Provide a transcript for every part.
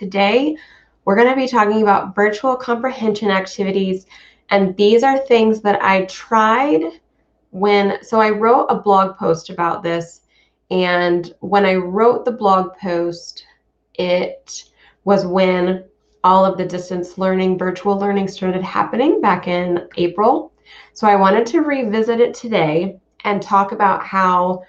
today we're going to be talking about virtual comprehension activities, and these are things that I tried so I wrote a blog post about this, and when I wrote the blog post, it was when all of the distance learning, virtual learning started happening back in April. So I wanted to revisit it today and talk about how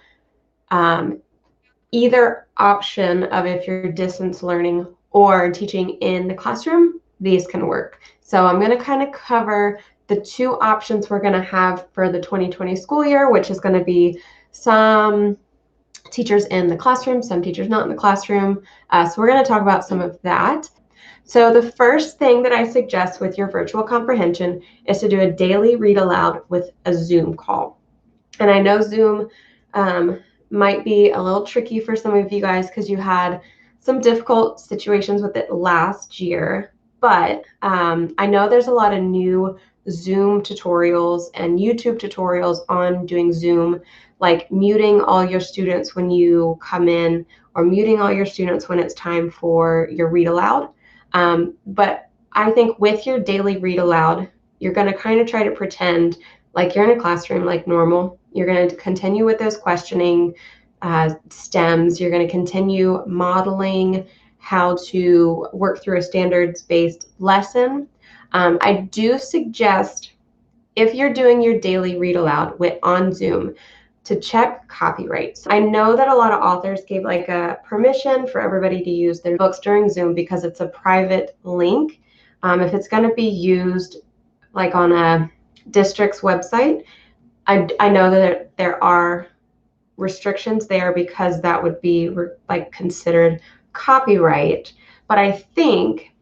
either option of if you're distance learning or teaching in the classroom, these can work. So I'm going to kind of cover the two options we're going to have for the 2020 school year, which is going to be some teachers in the classroom, some teachers not in the classroom. So we're going to talk about some of that. So the first thing that I suggest with your virtual comprehension is to do a daily read aloud with a Zoom call. And I know Zoom might be a little tricky for some of you guys because you had some difficult situations with it last year, but I know there's a lot of new Zoom tutorials and YouTube tutorials on doing Zoom, like muting all your students when you come in or muting all your students when it's time for your read aloud. But I think with your daily read aloud, you're going to kind of try to pretend like you're in a classroom like normal. You're going to continue with those questioning stems. You're going to continue modeling how to work through a standards-based lesson. I do suggest, if you're doing your daily read aloud on Zoom, to check copyrights. I know that a lot of authors gave like a permission for everybody to use their books during Zoom because it's a private link. If it's going to be used like on a district's website, I know that there are restrictions there because that would be like considered copyright. But I think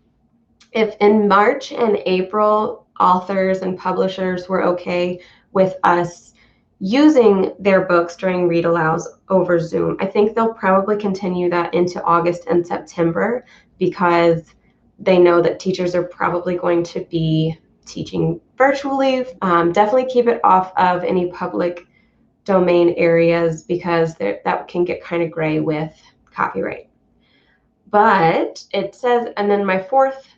if in March and April authors and publishers were okay with us using their books during read alouds over Zoom, I think they'll probably continue that into August and September because they know that teachers are probably going to be teaching virtually. Definitely keep it off of any public domain areas because that can get kind of gray with copyright. But it says, and then my fourth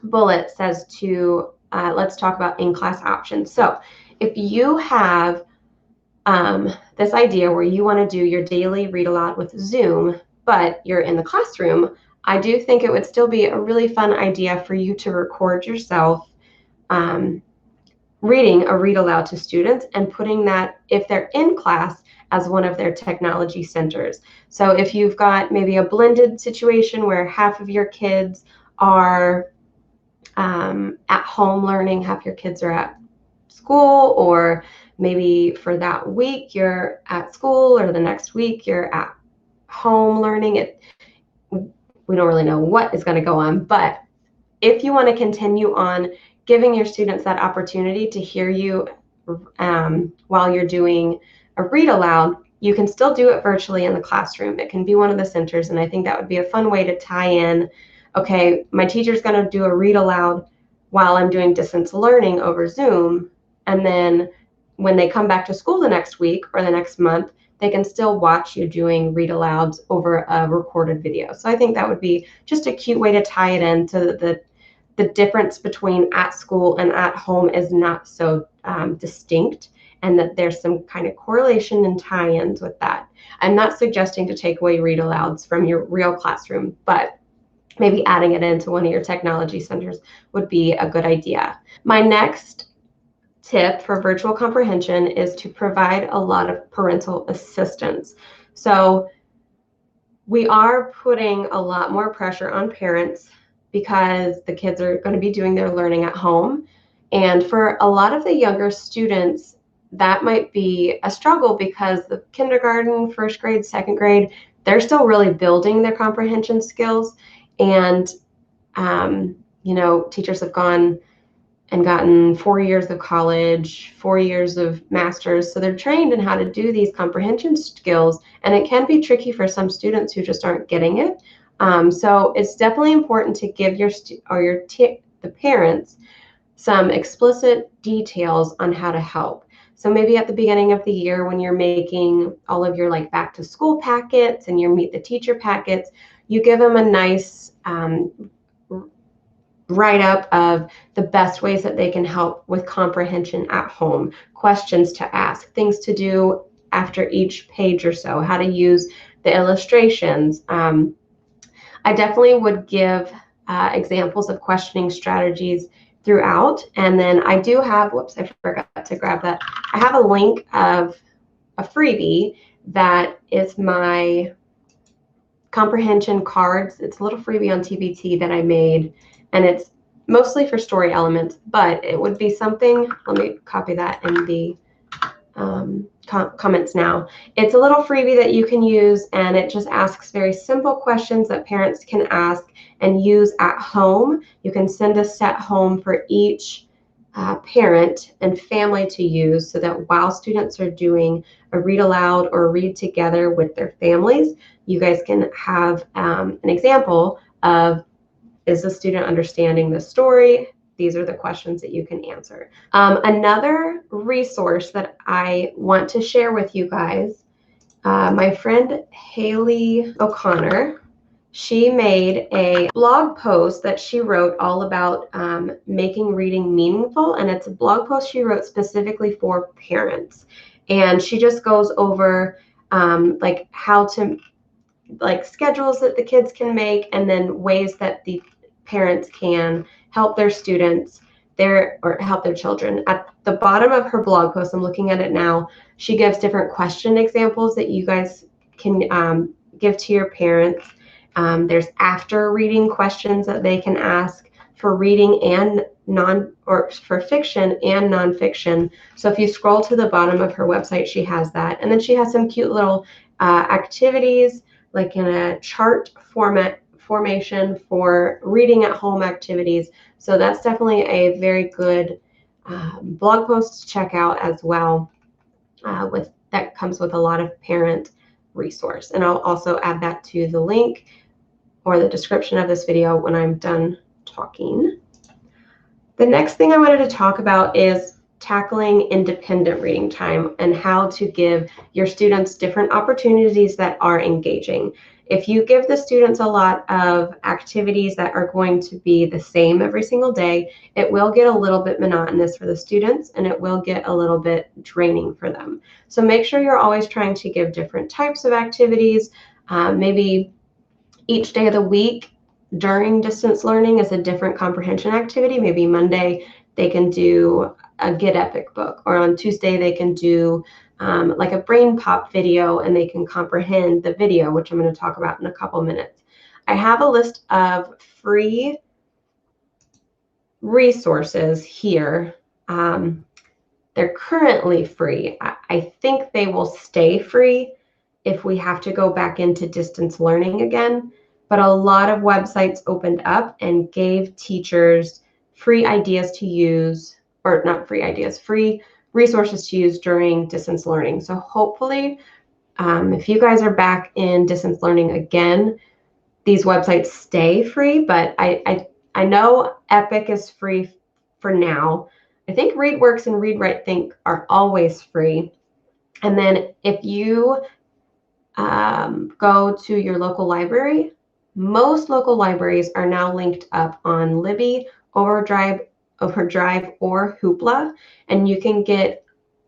bullet says to let's talk about in-class options. So if you have this idea where you want to do your daily read aloud with Zoom, but you're in the classroom, I do think it would still be a really fun idea for you to record yourself reading a read aloud to students and putting that, if they're in class, as one of their technology centers. So if you've got maybe a blended situation where half of your kids are at home learning, half your kids are at school, or maybe for that week you're at school or the next week you're at home learning, we don't really know what is going to go on, but if you want to continue on giving your students that opportunity to hear you while you're doing a read aloud, you can still do it virtually in the classroom. It can be one of the centers, and I think that would be a fun way to tie in, okay, my teacher's going to do a read aloud while I'm doing distance learning over Zoom, and then when they come back to school the next week or the next month, they can still watch you doing read alouds over a recorded video. So I think that would be just a cute way to tie it in so that the difference between at school and at home is not so distinct, and that there's some kind of correlation and tie-ins with that. I'm not suggesting to take away read alouds from your real classroom, but maybe adding it into one of your technology centers would be a good idea. My next tip for virtual comprehension is to provide a lot of parental assistance. So we are putting a lot more pressure on parents because the kids are going to be doing their learning at home. And for a lot of the younger students, that might be a struggle because the kindergarten, first grade, second grade, they're still really building their comprehension skills. And, teachers have gone and gotten 4 years of college, 4 years of master's. So they're trained in how to do these comprehension skills. And it can be tricky for some students who just aren't getting it. So it's definitely important to give the parents some explicit details on how to help. So maybe at the beginning of the year when you're making all of your like back to school packets and your meet the teacher packets, you give them a nice write-up of the best ways that they can help with comprehension at home, questions to ask, things to do after each page or so, how to use the illustrations. I definitely would give examples of questioning strategies throughout. And then I do have, whoops, I forgot to grab that. I have a link of a freebie that is my comprehension cards. It's a little freebie on TBT that I made, and it's mostly for story elements, but it would be something, let me copy that in the comments now. It's a little freebie that you can use, and it just asks very simple questions that parents can ask and use at home. You can send a set home for each parent and family to use, so that while students are doing a read aloud or read together with their families, you guys can have an example of, is the student understanding the story? These are the questions that you can answer. Another resource that I want to share with you guys, my friend Haley O'Connor, she made a blog post that she wrote all about making reading meaningful, and it's a blog post she wrote specifically for parents. And she just goes over like how to, like schedules that the kids can make, and then ways that the parents can help their students or help their children. At the bottom of her blog post, I'm looking at it now, she gives different question examples that you guys can give to your parents. There's after reading questions that they can ask for reading and for fiction and nonfiction. So if you scroll to the bottom of her website, she has that. And then she has some cute little activities, like in a chart formation for reading at home activities. So that's definitely a very good blog post to check out as well. That comes with a lot of parent resource. And I'll also add that to the link or the description of this video when I'm done talking. The next thing I wanted to talk about is tackling independent reading time and how to give your students different opportunities that are engaging. If you give the students a lot of activities that are going to be the same every single day, it will get a little bit monotonous for the students, and it will get a little bit draining for them. So make sure you're always trying to give different types of activities. Maybe each day of the week during distance learning is a different comprehension activity. Maybe Monday they can do a Get Epic book, or on Tuesday they can do like a brain pop video, and they can comprehend the video, which I'm going to talk about in a couple minutes. I have a list of free resources here. They're currently free. I think they will stay free if we have to go back into distance learning again. But a lot of websites opened up and gave teachers free ideas to use, or not free ideas, free resources to use during distance learning. So hopefully, if you guys are back in distance learning again, these websites stay free. But I know Epic is free for now. I think ReadWorks and ReadWriteThink are always free. And then if you go to your local library, most local libraries are now linked up on Libby, Overdrive, or Hoopla, and you can get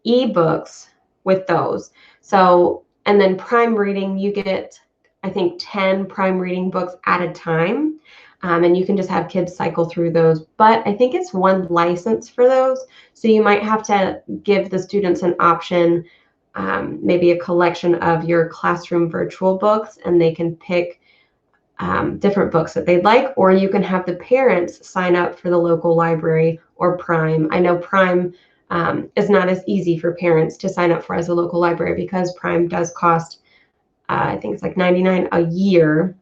ebooks with those. So, and then Prime Reading, you get, I think, 10 Prime Reading books at a time, and you can just have kids cycle through those. But I think it's one license for those, so you might have to give the students an option, maybe a collection of your classroom virtual books, and they can pick different books that they'd like, or you can have the parents sign up for the local library or Prime. I know Prime is not as easy for parents to sign up for as a local library, because Prime does cost, I think it's like $99 a year.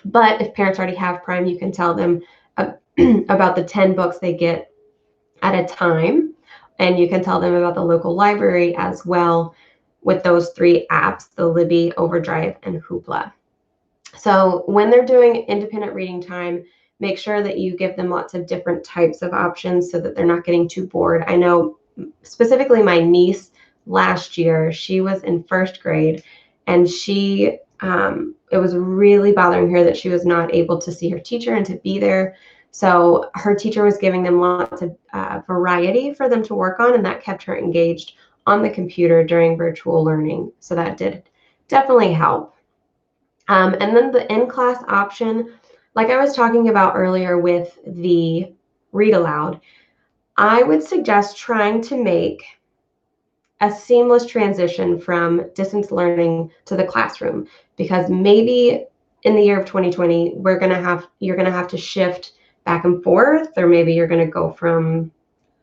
But if parents already have Prime, you can tell them about the 10 books they get at a time, and you can tell them about the local library as well with those 3 apps, the Libby, Overdrive, and Hoopla. So when they're doing independent reading time, make sure that you give them lots of different types of options so that they're not getting too bored. I know specifically my niece last year, she was in first grade, and it was really bothering her that she was not able to see her teacher and to be there. So her teacher was giving them lots of variety for them to work on, and that kept her engaged on the computer during virtual learning. So that did definitely help. And then the in-class option, like I was talking about earlier with the ReadAloud, I would suggest trying to make a seamless transition from distance learning to the classroom, because maybe in the year of 2020, you're going to have to shift back and forth, or maybe you're going to go from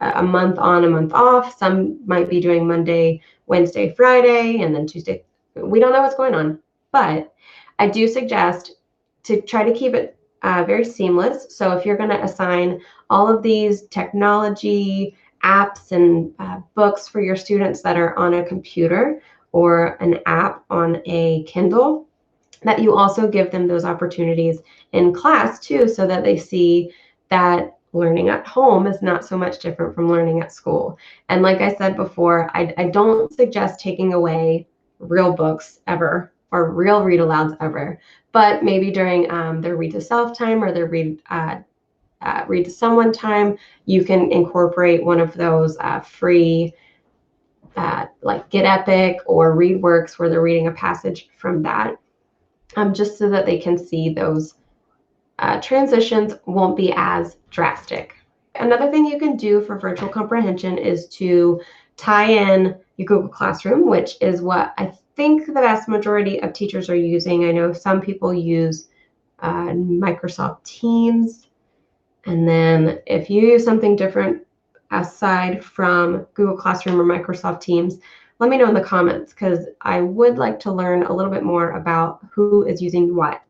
a month on, a month off. Some might be doing Monday, Wednesday, Friday, and then Tuesday. We don't know what's going on, but I do suggest to try to keep it very seamless. So if you're going to assign all of these technology apps and books for your students that are on a computer or an app on a Kindle, that you also give them those opportunities in class too, so that they see that learning at home is not so much different from learning at school. And like I said before, I don't suggest taking away real books ever, or real read-alouds ever, but maybe during their read to self time, or their read to someone time, you can incorporate one of those free like Get Epic or ReadWorks, where they're reading a passage from that, just so that they can see those transitions won't be as drastic. Another thing you can do for virtual comprehension is to tie in your Google Classroom, which is what I think the vast majority of teachers are using. I know some people use Microsoft Teams. And then if you use something different aside from Google Classroom or Microsoft Teams, let me know in the comments, because I would like to learn a little bit more about who is using what.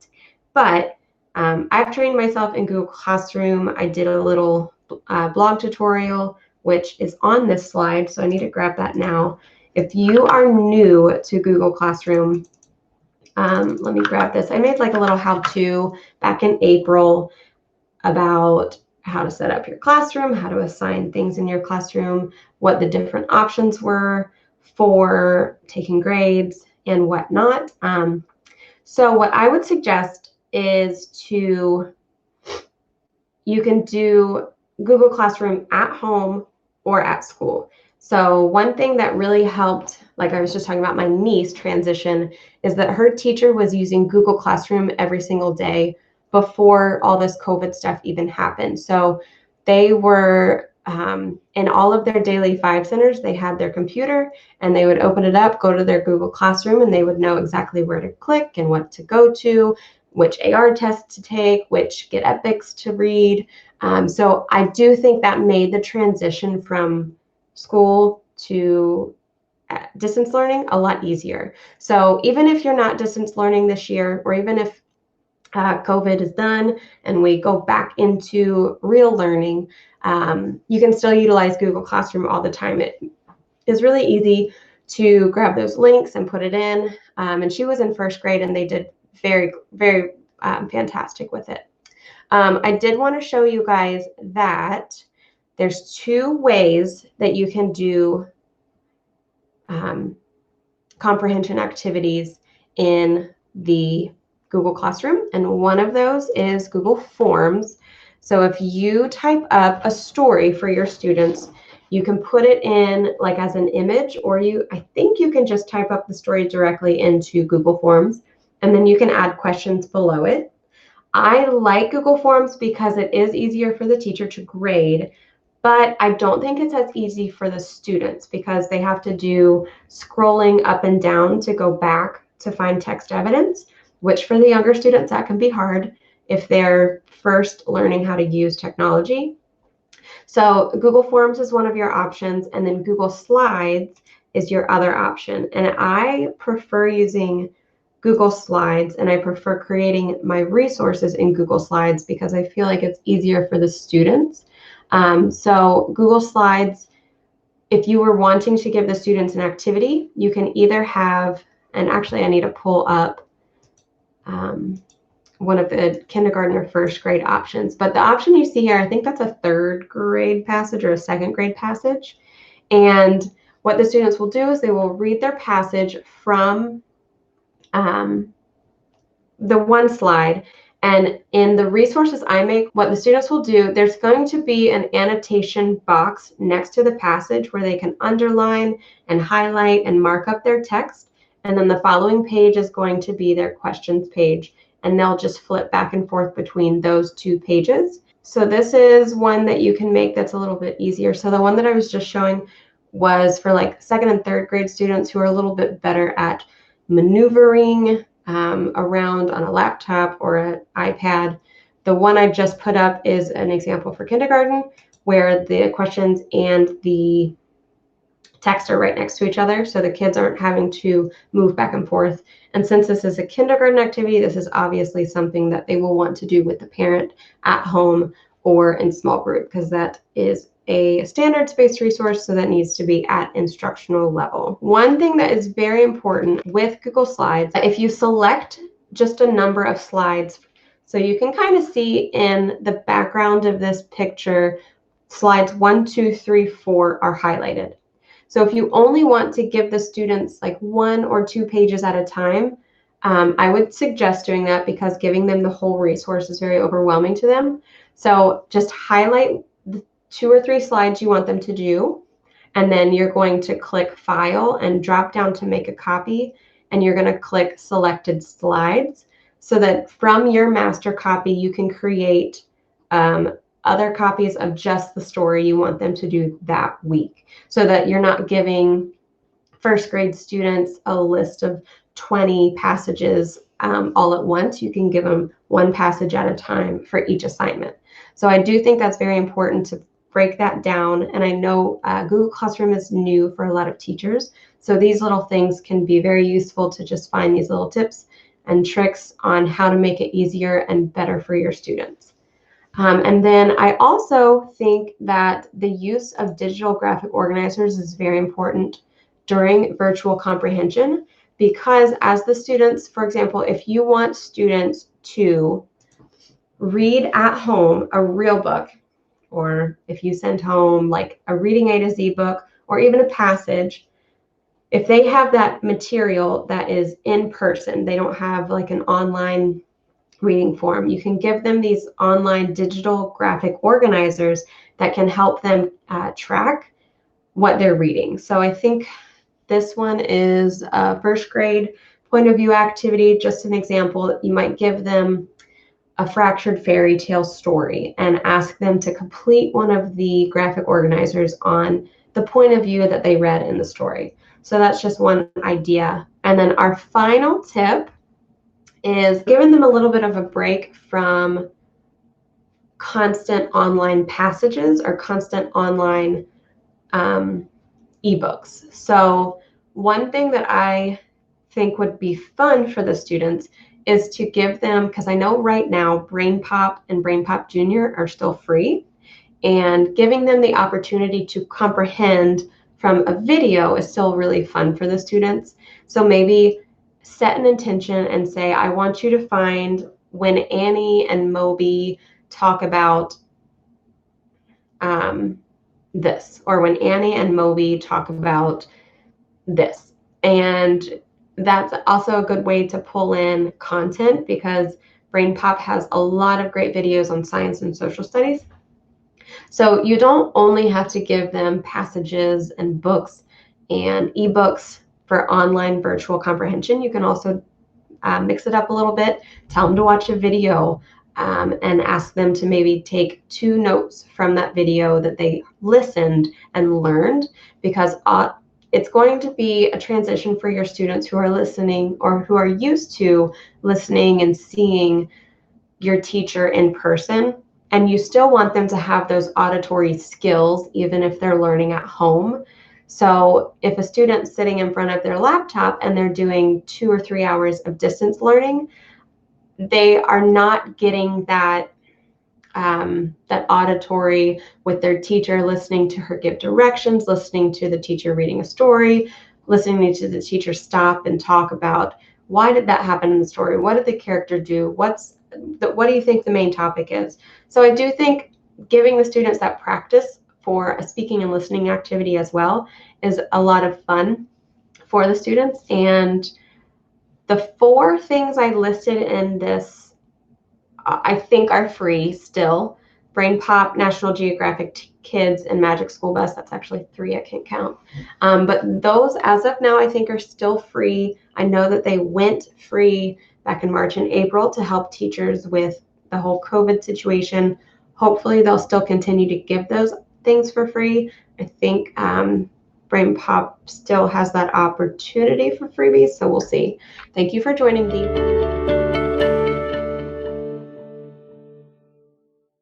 But I've trained myself in Google Classroom. I did a little blog tutorial, which is on this slide, so I need to grab that now. If you are new to Google Classroom, let me grab this. I made like a little how-to back in April about how to set up your classroom, how to assign things in your classroom, what the different options were for taking grades and whatnot. So what I would suggest is you can do Google Classroom at home or at school. So one thing that really helped, like I was just talking about my niece transition, is that her teacher was using Google Classroom every single day before all this COVID stuff even happened. So they were in all of their daily 5 centers, they had their computer, and they would open it up, go to their Google Classroom, and they would know exactly where to click and what to go to, which AR tests to take, which Get Epics to read. So I do think that made the transition from school to distance learning a lot easier. So even if you're not distance learning this year, or even if COVID is done and we go back into real learning, you can still utilize Google Classroom all the time. It is really easy to grab those links and put it in. And she was in first grade, and they did very, very fantastic with it. I did want to show you guys that there's 2 ways that you can do comprehension activities in the Google Classroom, and one of those is Google Forms. So if you type up a story for your students, you can put it in like as an image, or I think you can just type up the story directly into Google Forms, and then you can add questions below it. I like Google Forms because it is easier for the teacher to grade, but I don't think it's as easy for the students, because they have to do scrolling up and down to go back to find text evidence, which for the younger students, that can be hard if they're first learning how to use technology. So Google Forms is one of your options, and then Google Slides is your other option. And I prefer using Google Slides, and I prefer creating my resources in Google Slides because I feel like it's easier for the students. So Google Slides, if you were wanting to give the students an activity, you can either have, and actually I need to pull up one of the kindergarten or first grade options, but the option you see here, I think that's a 3rd grade passage or a 2nd grade passage. And what the students will do is they will read their passage from the one slide. And in the resources I make, what the students will do, there's going to be an annotation box next to the passage where they can underline and highlight and mark up their text. And then the following page is going to be their questions page. And they'll just flip back and forth between those two pages. So this is one that you can make that's a little bit easier. So the one that I was just showing was for like second and third grade students who are a little bit better at maneuvering around on a laptop or an iPad. The one I just put up is an example for kindergarten where the questions and the text are right next to each other, so the kids aren't having to move back and forth. And since this is a kindergarten activity, this is obviously something that they will want to do with the parent at home or in small group, because that is a standards-based resource, so that needs to be at instructional level. One thing that is very important with Google Slides, if you select just a number of slides, so you can kind of see in the background of this picture, slides 1, 2, 3, 4 are highlighted. So if you only want to give the students like 1 or 2 pages at a time, I would suggest doing that because giving them the whole resource is very overwhelming to them. So just highlight the 2 or 3 slides you want them to do, and then you're going to click File and drop down to make a copy, and you're going to click Selected Slides so that from your master copy you can create other copies of just the story you want them to do that week, so that you're not giving first grade students a list of 20 passages all at once. You can give them 1 passage at a time for each assignment. So I do think that's very important to break that down. And I know Google Classroom is new for a lot of teachers. So these little things can be very useful to just find these little tips and tricks on how to make it easier and better for your students. And then I also think that the use of digital graphic organizers is very important during virtual comprehension, because as the students, for example, if you want students to read at home a real book, or if you send home like a reading A to Z book or even a passage, if they have that material that is in person, they don't have like an online reading form, you can give them these online digital graphic organizers that can help them track what they're reading. So I think this one is a first grade point of view activity. Just an example, you might give them a fractured fairy tale story and ask them to complete one of the graphic organizers on the point of view that they read in the story. So that's just one idea. And then our final tip is giving them a little bit of a break from constant online passages or constant online ebooks. So one thing that I think would be fun for the students is to give them, because I know right now Brain Pop and Brain Pop Junior are still free, and giving them the opportunity to comprehend from a video is still really fun for the students. So maybe set an intention and say, I want you to find when Annie and Moby talk about this, or when Annie and Moby talk about this. And that's also a good way to pull in content, because Brain Pop has a lot of great videos on science and social studies. So you don't only have to give them passages and books and ebooks for online virtual comprehension. You can also mix it up a little bit, tell them to watch a video, and ask them to maybe take 2 notes from that video that they listened and learned, because it's going to be a transition for your students who are listening or who are used to listening and seeing your teacher in person. And you still want them to have those auditory skills, even if they're learning at home. So if a student's sitting in front of their laptop and they're doing 2 or 3 hours of distance learning, they are not getting that that auditory with their teacher, listening to her give directions, listening to the teacher reading a story, listening to the teacher stop and talk about why did that happen in the story? What did the character do? What do you think the main topic is? So I do think giving the students that practice for a speaking and listening activity as well is a lot of fun for the students. And the 4 things I listed in this, I think, are free still. Brain Pop, National Geographic Kids, and Magic School Bus. That's actually 3, I can't count. But those, as of now, I think are still free. I know that they went free back in March and April to help teachers with the whole COVID situation. Hopefully they'll still continue to give those things for free. I think Brain Pop still has that opportunity for freebies, so we'll see. Thank you for joining me.